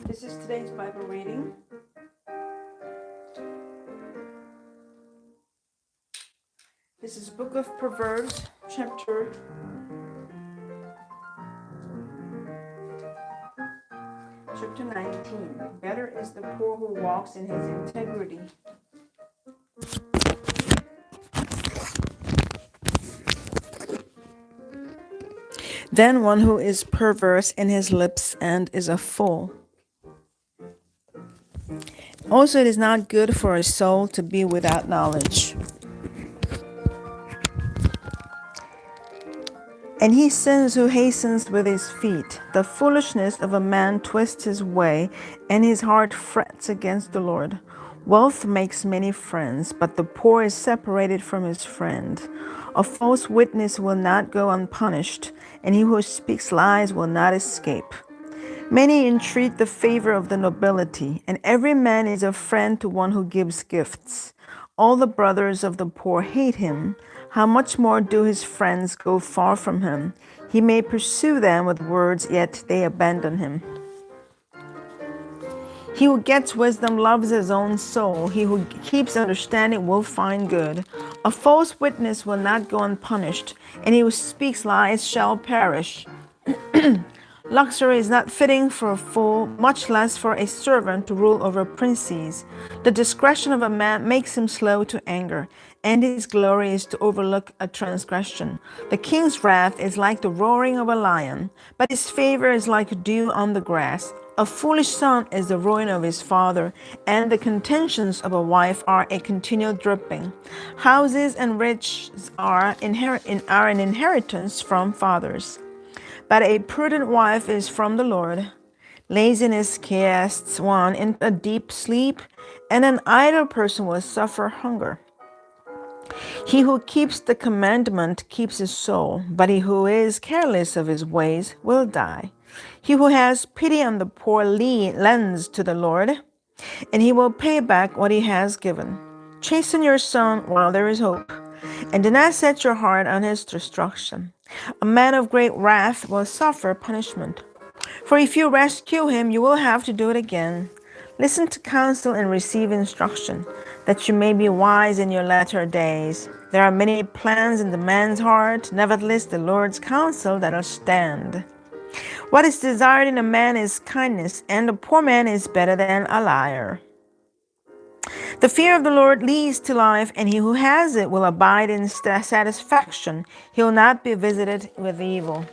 This is today's Bible reading. This is Book of Proverbs, chapter 19. Better is the poor who walks in his integrity than one who is perverse in his lips and is a fool. Also, it is not good for a soul to be without knowledge. And he sins who hastens with his feet. The foolishness of a man twists his way, and his heart frets against the Lord. Wealth makes many friends, but the poor is separated from his friend. A false witness will not go unpunished, and he who speaks lies will not escape. Many entreat the favor of the nobility, and every man is a friend to one who gives gifts. All the brothers of the poor hate him. How much more do his friends go far from him? He may pursue them with words, yet they abandon him. He who gets wisdom loves his own soul. He who keeps understanding will find good. A false witness will not go unpunished, and he who speaks lies shall perish. Luxury is not fitting for a fool, much less for a servant to rule over princes. The discretion of a man makes him slow to anger, and his glory is to overlook a transgression. The king's wrath is like the roaring of a lion, but his favor is like dew on the grass. A foolish son is the ruin of his father, and the contentions of a wife are a continual dripping. Houses and riches are an inheritance from fathers. But a prudent wife is from the Lord. Laziness casts one into a deep sleep, and an idle person will suffer hunger. He who keeps the commandment keeps his soul, but he who is careless of his ways will die. He who has pity on the poor lends to the Lord, and he will pay back what he has given. Chasten your son while there is hope, and do not set your heart on his destruction. A man of great wrath will suffer punishment. For if you rescue him, you will have to do it again. Listen to counsel and receive instruction, that you may be wise in your latter days. There are many plans in the man's heart, nevertheless the Lord's counsel that'll stand. What is desired in a man is kindness, and a poor man is better than a liar. The fear of the Lord leads to life, and he who has it will abide in satisfaction. He will not be visited with evil.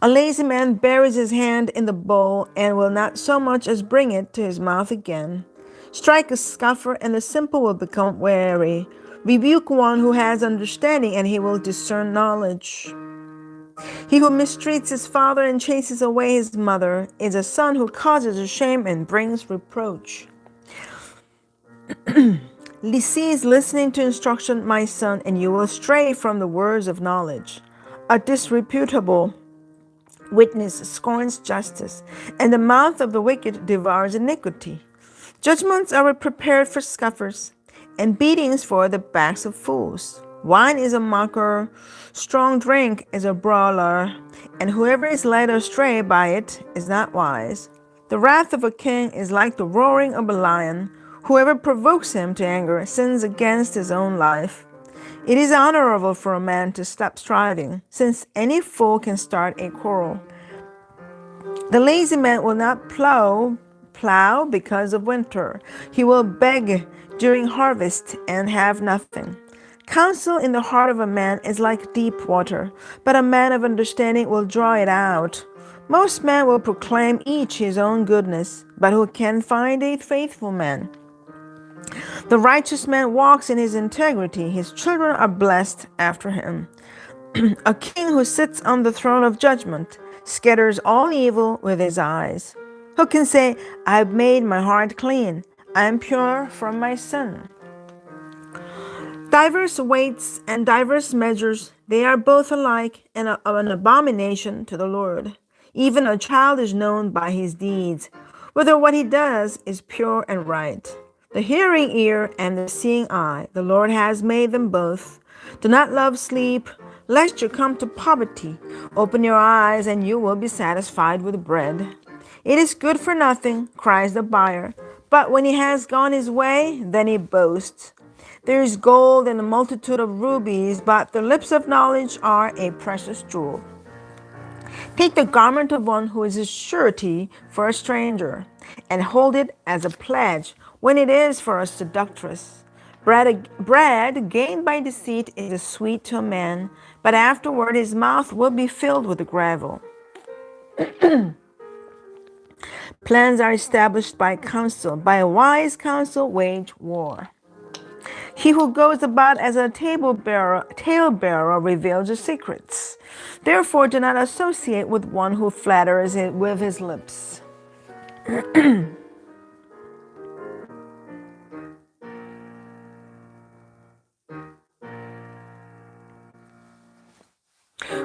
A lazy man buries his hand in the bowl and will not so much as bring it to his mouth again. Strike a scoffer, and the simple will become wary. Rebuke one who has understanding, and he will discern knowledge. He who mistreats his father and chases away his mother is a son who causes shame and brings reproach. Cease listening to instruction, my son, and you will stray from the words of knowledge. A disreputable witness scorns justice, and the mouth of the wicked devours iniquity. Judgments are prepared for scoffers, and beatings for the backs of fools. Wine is a mocker, strong drink is a brawler, and whoever is led astray by it is not wise. The wrath of a king is like the roaring of a lion. Whoever provokes him to anger sins against his own life. It is honorable for a man to stop striving, since any fool can start a quarrel. The lazy man will not plow because of winter. He will beg during harvest and have nothing. Counsel in the heart of a man is like deep water, but a man of understanding will draw it out. Most men will proclaim each his own goodness, but who can find a faithful man? The righteous man walks in his integrity. His children are blessed after him. A king who sits on the throne of judgment scatters all evil with his eyes. Who can say, I have made my heart clean, I am pure from my sin? Diverse weights and diverse measures, they are both alike and an abomination to the Lord. Even a child is known by his deeds, whether what he does is pure and right. The hearing ear and the seeing eye, the Lord has made them both. Do not love sleep, lest you come to poverty. Open your eyes, and you will be satisfied with bread. It is good for nothing, cries the buyer. But when he has gone his way, then he boasts. There is gold and a multitude of rubies, but the lips of knowledge are a precious jewel. Take the garment of one who is a surety for a stranger, and hold it as a pledge when it is for a seductress. Bread gained by deceit is sweet to a man, but afterward his mouth will be filled with gravel. Plans are established by counsel. By a wise counsel, wage war. He who goes about as a talebearer reveals his secrets. Therefore, do not associate with one who flatters it with his lips.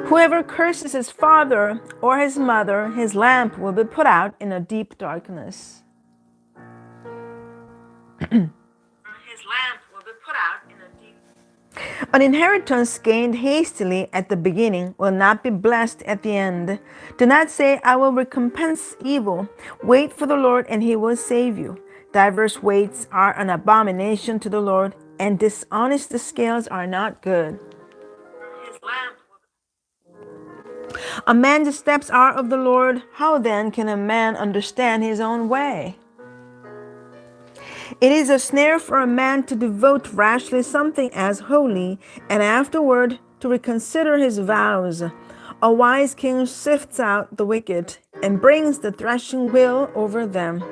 Whoever curses his father or his mother, his lamp will be put out in a deep darkness. An inheritance gained hastily at the beginning will not be blessed at the end. Do not say, I will recompense evil. Wait for the Lord, and he will save you. Diverse weights are an abomination to the Lord, and dishonest scales are not good. A man's steps are of the Lord. How then can a man understand his own way? It is a snare for a man to devote rashly something as holy, and afterward to reconsider his vows. A wise king sifts out the wicked and brings the threshing wheel over them.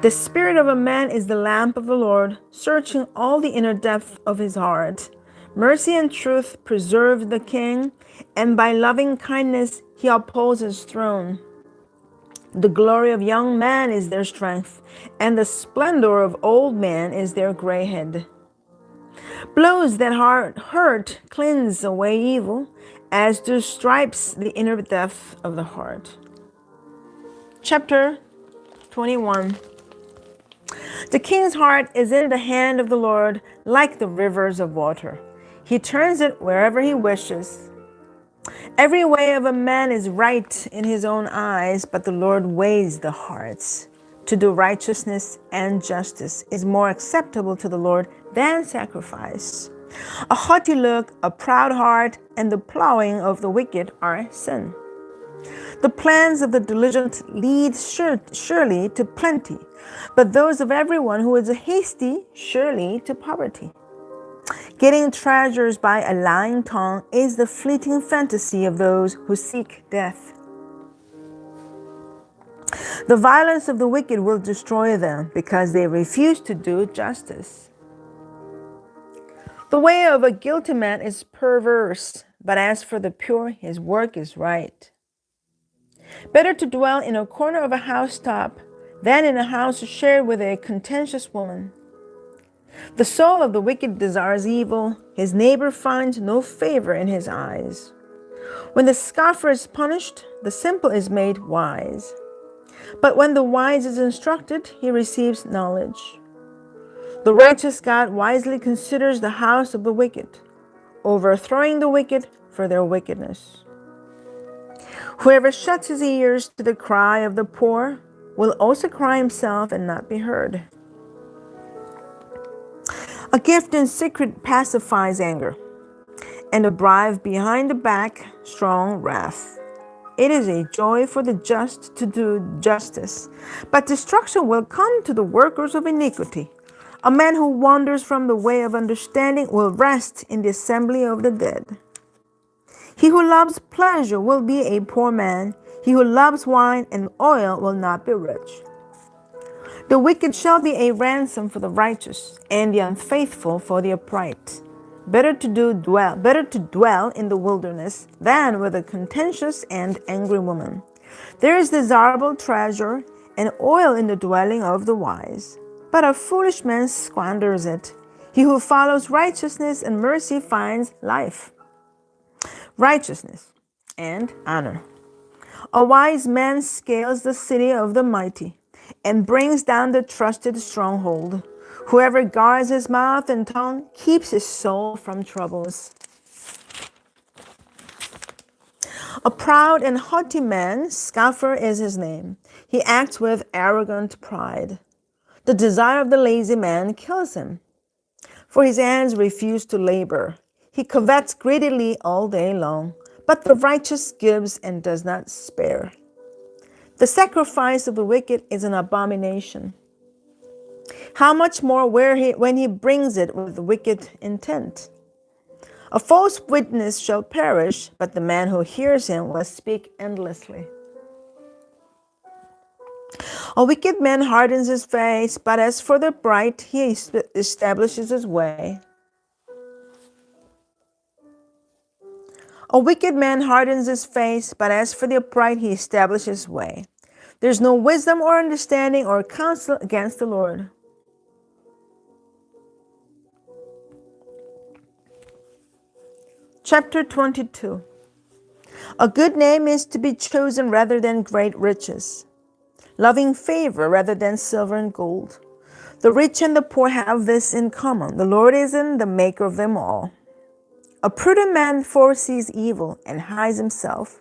The spirit of a man is the lamp of the Lord, searching all the inner depth of his heart. Mercy and truth preserve the king, and by loving kindness he upholds his throne. The glory of young men is their strength, and the splendor of old men is their gray head. Blows that hurt cleanse away evil, as do stripes the inner depth of the heart. Chapter 21. The king's heart is in the hand of the Lord, like the rivers of water. He turns it wherever he wishes. Every way of a man is right in his own eyes, but the Lord weighs the hearts. To do righteousness and justice is more acceptable to the Lord than sacrifice. A haughty look, a proud heart, and the plowing of the wicked are sin. The plans of the diligent lead surely to plenty, but those of everyone who is hasty surely to poverty. Getting treasures by a lying tongue is the fleeting fantasy of those who seek death. The violence of the wicked will destroy them because they refuse to do justice. The way of a guilty man is perverse, but as for the pure, his work is right. Better to dwell in a corner of a housetop than in a house shared with a contentious woman. The soul of the wicked desires evil. His neighbor finds no favor in his eyes. When the scoffer is punished, the simple is made wise. But when the wise is instructed, he receives knowledge. The righteous God wisely considers the house of the wicked, overthrowing the wicked for their wickedness. Whoever shuts his ears to the cry of the poor will also cry himself and not be heard. A gift in secret pacifies anger, and a bribe behind the back, strong wrath. It is a joy for the just to do justice, but destruction will come to the workers of iniquity. A man who wanders from the way of understanding will rest in the assembly of the dead. He who loves pleasure will be a poor man. He who loves wine and oil will not be rich. The wicked shall be a ransom for the righteous, and the unfaithful for the upright. Better to dwell in the wilderness than with a contentious and angry woman. There is desirable treasure and oil in the dwelling of the wise, but a foolish man squanders it. He who follows righteousness and mercy finds life, righteousness, and honor. A wise man scales the city of the mighty and brings down the trusted stronghold. Whoever guards his mouth and tongue keeps his soul from troubles. A proud and haughty man, scoffer is his name. He acts with arrogant pride. The desire of the lazy man kills him, for his hands refuse to labor. He covets greedily all day long, but the righteous gives and does not spare. The sacrifice of the wicked is an abomination. How much more when he brings it with wicked intent? A false witness shall perish, but the man who hears him will speak endlessly. A wicked man hardens his face, but as for the bright, he establishes his way. A wicked man hardens his face, but as for the upright, he establishes his way. There's no wisdom or understanding or counsel against the Lord. Chapter 22. A good name is to be chosen rather than great riches, loving favor rather than silver and gold. The rich and the poor have this in common. The Lord is in the maker of them all. A prudent man foresees evil and hides himself,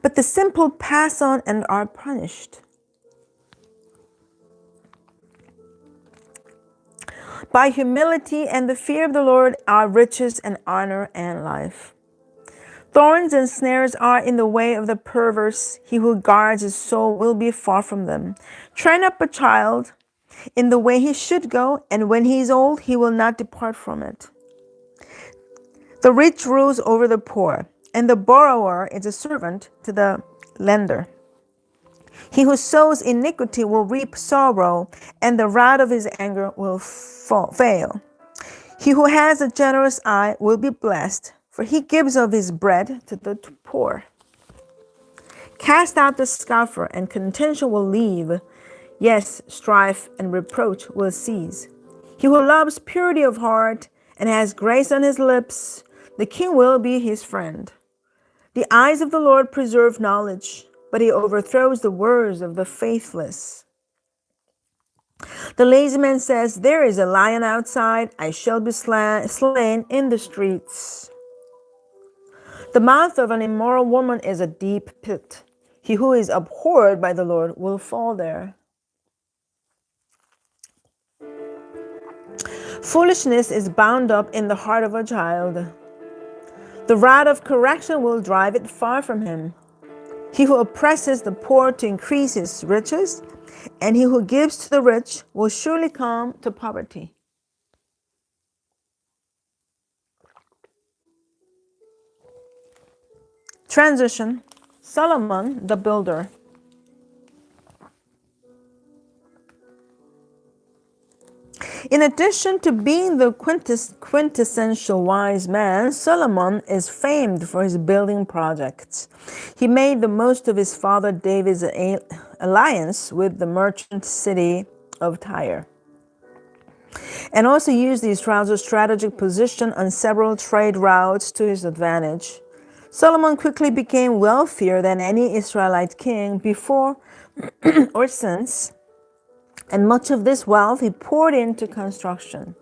but the simple pass on and are punished. By humility and the fear of the Lord are riches and honor and life. Thorns and snares are in the way of the perverse. He who guards his soul will be far from them. Train up a child in the way he should go, and when he is old, he will not depart from it. The rich rules over the poor, and the borrower is a servant to the lender. He who sows iniquity will reap sorrow, and the rod of his anger will fail. He who has a generous eye will be blessed, for he gives of his bread to the poor. Cast out the scoffer, and contention will leave. Yes, strife and reproach will cease. He who loves purity of heart and has grace on his lips, the king will be his friend. The eyes of the Lord preserve knowledge, but he overthrows the words of the faithless. The lazy man says, there is a lion outside, I shall be slain in the streets. The mouth of an immoral woman is a deep pit. He who is abhorred by the Lord will fall there. Foolishness is bound up in the heart of a child. The rod of correction will drive it far from him. He who oppresses the poor to increase his riches, and he who gives to the rich will surely come to poverty. Transition. Solomon the builder. In addition to being the quintessential wise man, Solomon is famed for his building projects. He made the most of his father David's alliance with the merchant city of Tyre, and also used Israel's strategic position on several trade routes to his advantage. Solomon quickly became wealthier than any Israelite king before or since, and much of this wealth he poured into construction.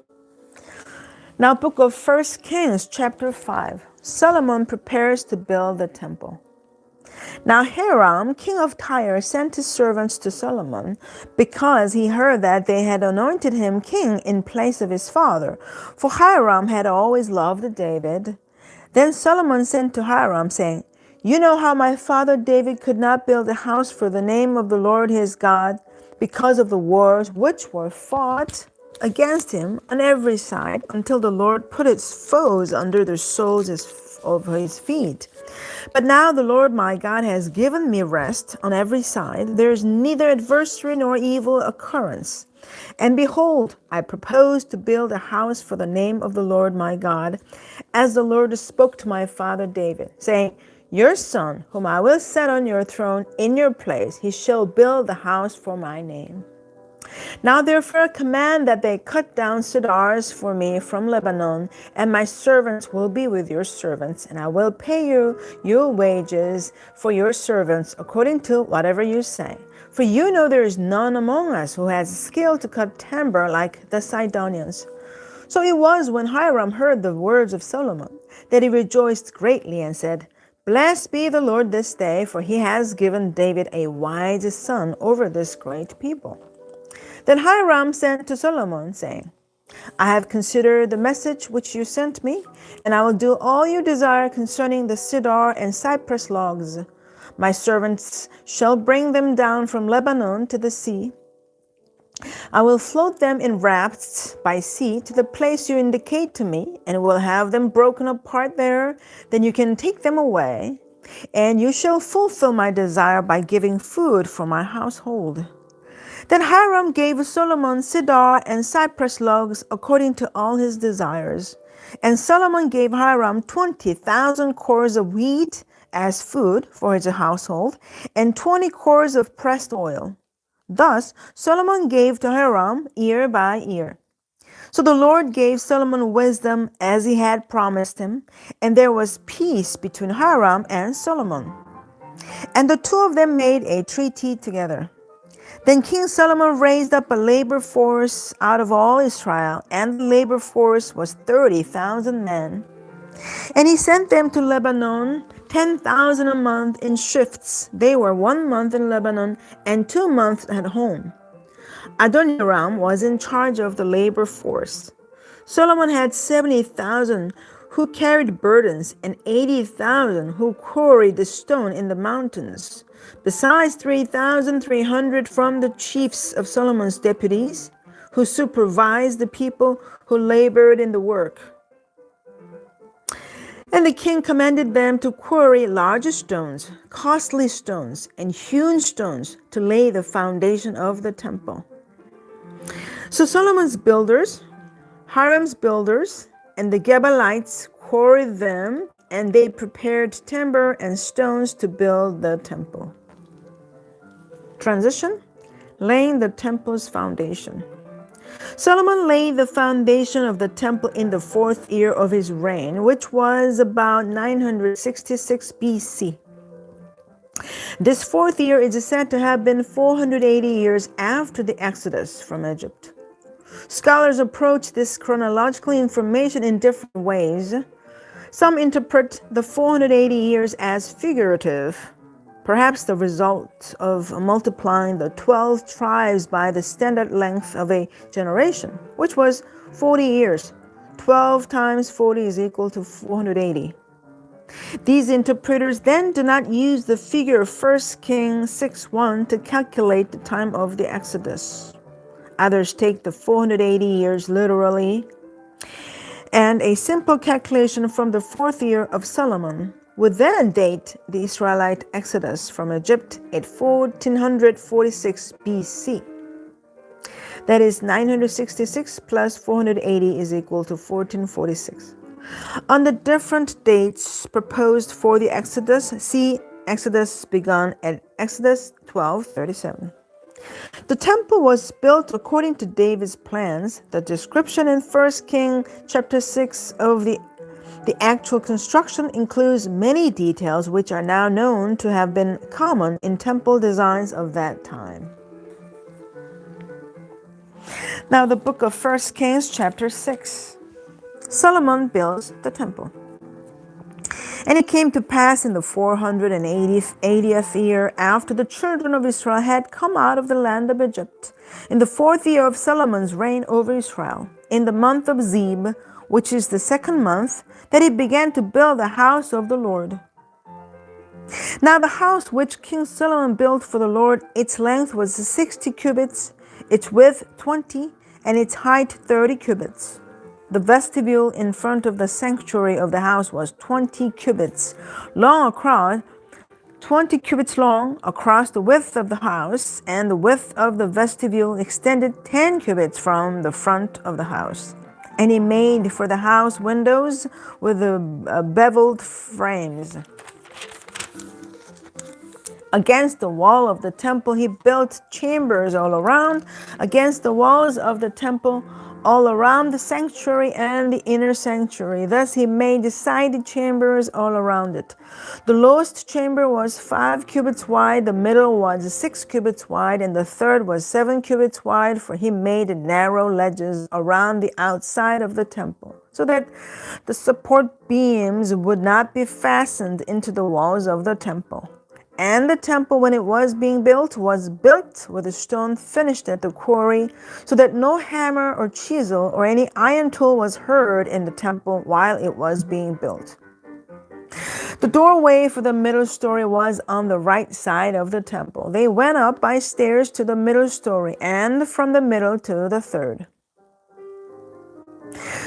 Now, book of 1 Kings, chapter 5. Solomon prepares to build the temple. Now Hiram, king of Tyre, sent his servants to Solomon because he heard that they had anointed him king in place of his father, for Hiram had always loved David. Then Solomon sent to Hiram, saying, you know how my father David could not build a house for the name of the Lord his God because of the wars which were fought against him on every side, until the Lord put his foes under the soles of his feet. But now the Lord my God has given me rest on every side. There is neither adversary nor evil occurrence. And behold, I propose to build a house for the name of the Lord my God, as the Lord spoke to my father David, saying, your son, whom I will set on your throne in your place, he shall build the house for my name. Now therefore command that they cut down cedars for me from Lebanon, and my servants will be with your servants, and I will pay you your wages for your servants according to whatever you say. For you know there is none among us who has skill to cut timber like the Sidonians. So it was when Hiram heard the words of Solomon that he rejoiced greatly and said, Blessed be the Lord this day, for he has given David a wise son over this great people. Then Hiram sent to Solomon, saying, I have considered the message which you sent me, and I will do all you desire concerning the cedar and cypress logs. My servants shall bring them down from Lebanon to the sea. I will float them in rafts by sea to the place you indicate to me, and will have them broken apart there. Then you can take them away, and you shall fulfill my desire by giving food for my household. Then Hiram gave Solomon cedar and cypress logs according to all his desires. And Solomon gave Hiram 20,000 cores of wheat as food for his household, and 20 cores of pressed oil. Thus Solomon gave to Hiram year by year. So the Lord gave Solomon wisdom as he had promised him, and there was peace between Hiram and Solomon. And the two of them made a treaty together. Then King Solomon raised up a labor force out of all Israel, and the labor force was 30,000 men. And he sent them to Lebanon, 10,000 a month in shifts. They were 1 month in Lebanon and 2 months at home. Adoniram was in charge of the labor force. Solomon had 70,000 who carried burdens and 80,000 who quarried the stone in the mountains, besides 3,300 from the chiefs of Solomon's deputies who supervised the people who labored in the work. And the king commanded them to quarry large stones, costly stones, and hewn stones to lay the foundation of the temple. So Solomon's builders, Hiram's builders, and the Gebalites quarried them, and they prepared timber and stones to build the temple. Transition: laying the temple's foundation. Solomon laid the foundation of the temple in the 4th year of his reign, which was about 966 BC. This 4th year is said to have been 480 years after the Exodus from Egypt. Scholars approach this chronological information in different ways. Some interpret the 480 years as figurative, perhaps the result of multiplying the 12 tribes by the standard length of a generation, which was 40 years. 12 times 40 is equal to 480. These interpreters then do not use the figure of 1 Kings 6:1 to calculate the time of the Exodus. Others take the 480 years literally, and a simple calculation from the 4th year of Solomon would then date the Israelite exodus from Egypt at 1446 BC. That is 966 plus 480 is equal to 1446. On the different dates proposed for the Exodus, see Exodus begun at Exodus 12:37. The temple was built according to David's plans. The description in 1 Kings chapter 6 of the actual construction includes many details which are now known to have been common in temple designs of that time. Now the book of 1 Kings chapter 6. Solomon builds the temple. And it came to pass in the 480th year after the children of Israel had come out of the land of Egypt, in the 4th year of Solomon's reign over Israel, in the month of Zeb, which is the 2nd month, that he began to build the house of the Lord. Now the house which King Solomon built for the Lord, its length was 60 cubits, its width 20, and its height 30 cubits. The vestibule in front of the sanctuary of the house was 20 cubits long across, 20 cubits long across the width of the house, and the width of the vestibule extended 10 cubits from the front of the house. And he made for the house windows with the beveled frames. Against the wall of the temple, he built chambers all around, against the walls of the temple, all around the sanctuary and the inner sanctuary. Thus he made the side chambers all around it. The lowest chamber was 5 cubits wide, the middle was 6 cubits wide, and the third was 7 cubits wide, for he made narrow ledges around the outside of the temple, so that the support beams would not be fastened into the walls of the temple. And the temple, when it was being built, was built with a stone finished at the quarry, so that no hammer or chisel or any iron tool was heard in the temple while it was being built. The doorway for the middle story was on the right side of the temple. They went up by stairs to the middle story, and from the middle to the third.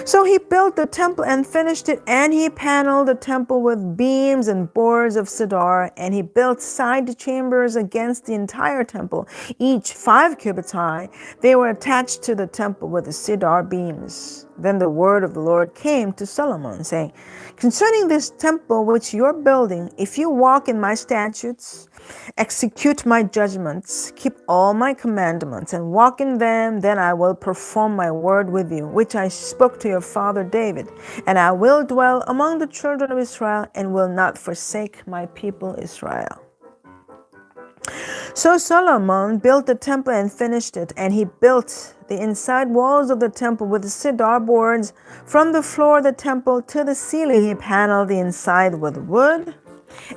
So he built the temple and finished it, and he paneled the temple with beams and boards of cedar, and he built side chambers against the entire temple, each 5 cubits high. They were attached to the temple with the cedar beams. Then the word of the Lord came to Solomon, saying, "Concerning this temple which you're building, if you walk in my statutes, execute my judgments, keep all my commandments, and walk in them, then I will perform my word with you, which I spoke to your father David, and I will dwell among the children of Israel, and will not forsake my people Israel." So Solomon built the temple and finished it, and he built the inside walls of the temple with the cedar boards. From the floor of the temple to the ceiling, he paneled the inside with wood,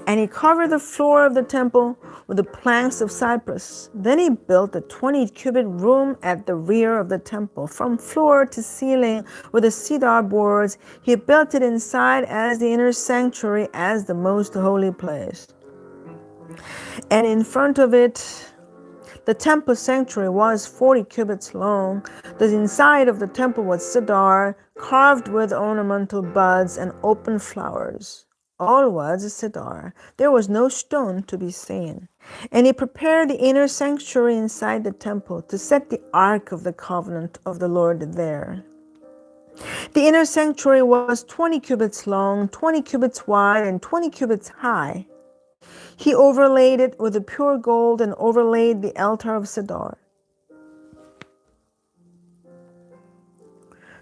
and he covered the floor of the temple with the planks of cypress. Then he built a 20-cubit room at the rear of the temple, from floor to ceiling with the cedar boards. He built it inside as the inner sanctuary, as the most holy place. And in front of it, the temple sanctuary was 40 cubits long. The inside of the temple was cedar, carved with ornamental buds and open flowers. All was cedar. There was no stone to be seen. And he prepared the inner sanctuary inside the temple to set the ark of the covenant of the Lord there. The inner sanctuary was 20 cubits long, 20 cubits wide, and 20 cubits high. He overlaid it with the pure gold and overlaid the altar of cedar.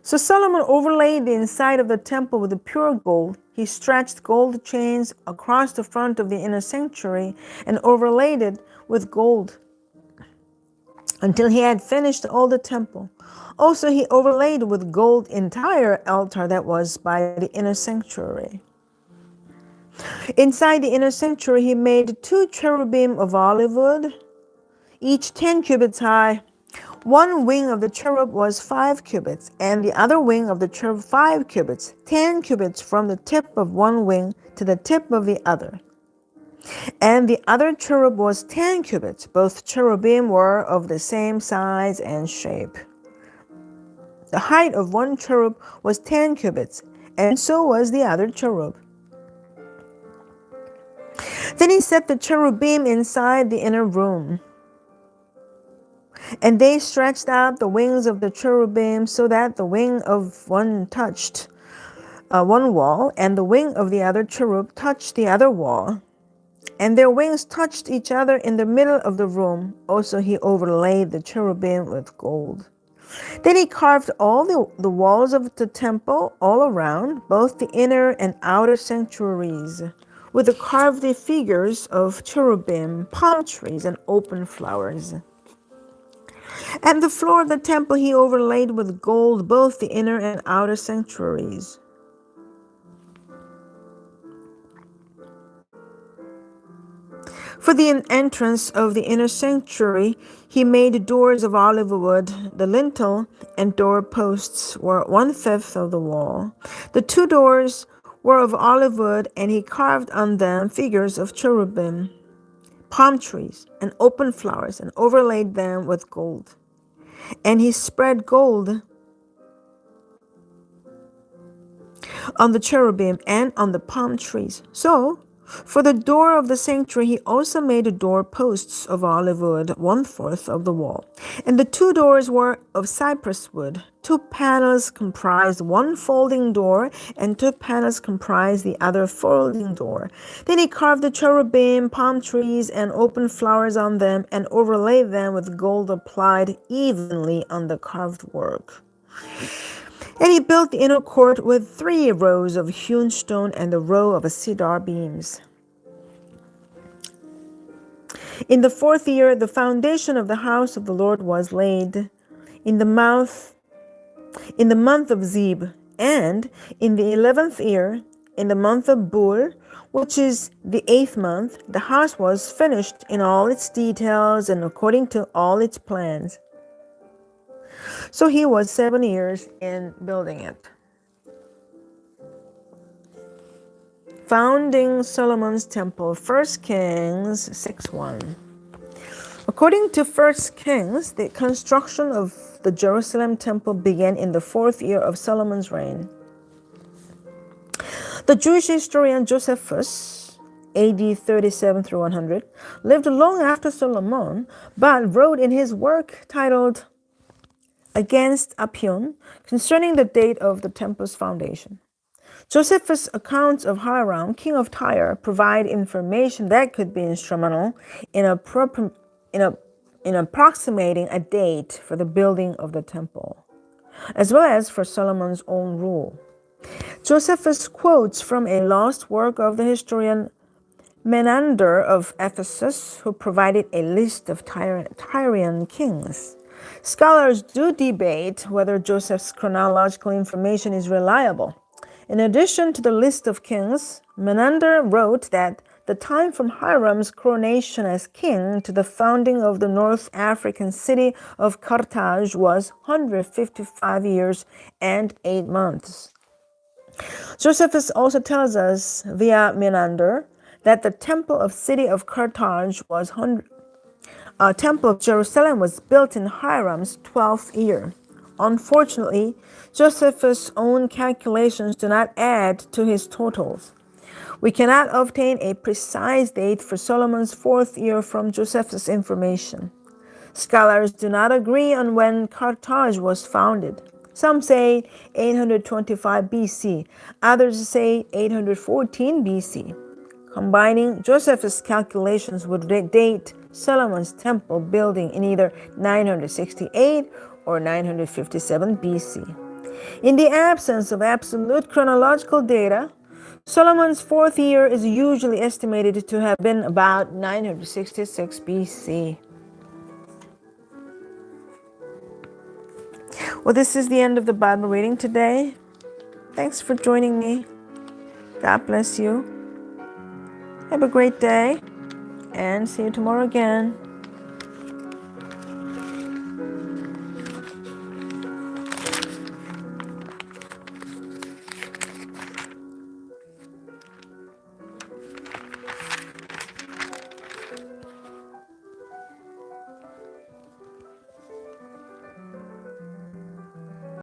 So Solomon overlaid the inside of the temple with the pure gold. He stretched gold chains across the front of the inner sanctuary and overlaid it with gold until he had finished all the temple. Also he overlaid with gold the entire altar that was by the inner sanctuary. Inside the inner sanctuary, he made 2 cherubim of olive wood, each 10 cubits high. One wing of the cherub was 5 cubits, and the other wing of the cherub 5 cubits, 10 cubits from the tip of one wing to the tip of the other. And the other cherub was 10 cubits. Both cherubim were of the same size and shape. The height of one cherub was 10 cubits, and so was the other cherub. Then he set the cherubim inside the inner room, and they stretched out the wings of the cherubim so that the wing of one touched one wall, and the wing of the other cherub touched the other wall, and their wings touched each other in the middle of the room. Also he overlaid the cherubim with gold. Then he carved all the walls of the temple all around, both the inner and outer sanctuaries, with the carved figures of cherubim, palm trees, and open flowers. And the floor of the temple he overlaid with gold, both the inner and outer sanctuaries. For the entrance of the inner sanctuary, he made doors of olive wood. The lintel and door posts were 1/5 of the wall. The 2 doors were of olive wood, and he carved on them figures of cherubim, palm trees, and open flowers, and overlaid them with gold. And he spread gold on the cherubim and on the palm trees. So For the door of the sanctuary, he also made the door posts of olive wood, 1/4 of the wall. And the 2 doors were of cypress wood. 2 panels comprised one folding door, and 2 panels comprised the other folding door. Then he carved the cherubim, palm trees, and open flowers on them, and overlaid them with gold applied evenly on the carved work. And he built the inner court with 3 rows of hewn stone and a row of cedar beams. In the 4th year, the foundation of the house of the Lord was laid in the month of Zib, and in the 11th year, in the month of Bul, which is the 8th month, the house was finished in all its details and according to all its plans. So he was 7 years in building it. Founding Solomon's temple, 1 Kings 6:1. According to 1 Kings, the construction of the Jerusalem temple began in the 4th year of Solomon's reign. The Jewish historian Josephus, AD 37 through 100, lived long after Solomon, but wrote in his work titled Against Apion concerning the date of the temple's foundation. Josephus' accounts of Hiram, king of Tyre, provide information that could be instrumental in approximating a date for the building of the temple, as well as for Solomon's own rule. Josephus quotes from a lost work of the historian Menander of Ephesus, who provided a list of Tyrian kings. Scholars do debate whether Joseph's chronological information is reliable. In addition to the list of kings, Menander wrote that the time from Hiram's coronation as king to the founding of the North African city of Carthage was 155 years and 8 months. Josephus also tells us via Menander that the temple of city of Carthage temple of Jerusalem was built in Hiram's 12th year. Unfortunately, Josephus' own calculations do not add to his totals. We cannot obtain a precise date for Solomon's 4th year from Josephus' information. Scholars do not agree on when Carthage was founded. Some say 825 BC, others say 814 BC. Combining Josephus' calculations would date Solomon's temple building in either 968 or 957 BC. In the absence of absolute chronological data, Solomon's 4th year is usually estimated to have been about 966 BC. Well, this is the end of the Bible reading today. Thanks for joining me. God bless you. Have a great day, and see you tomorrow again.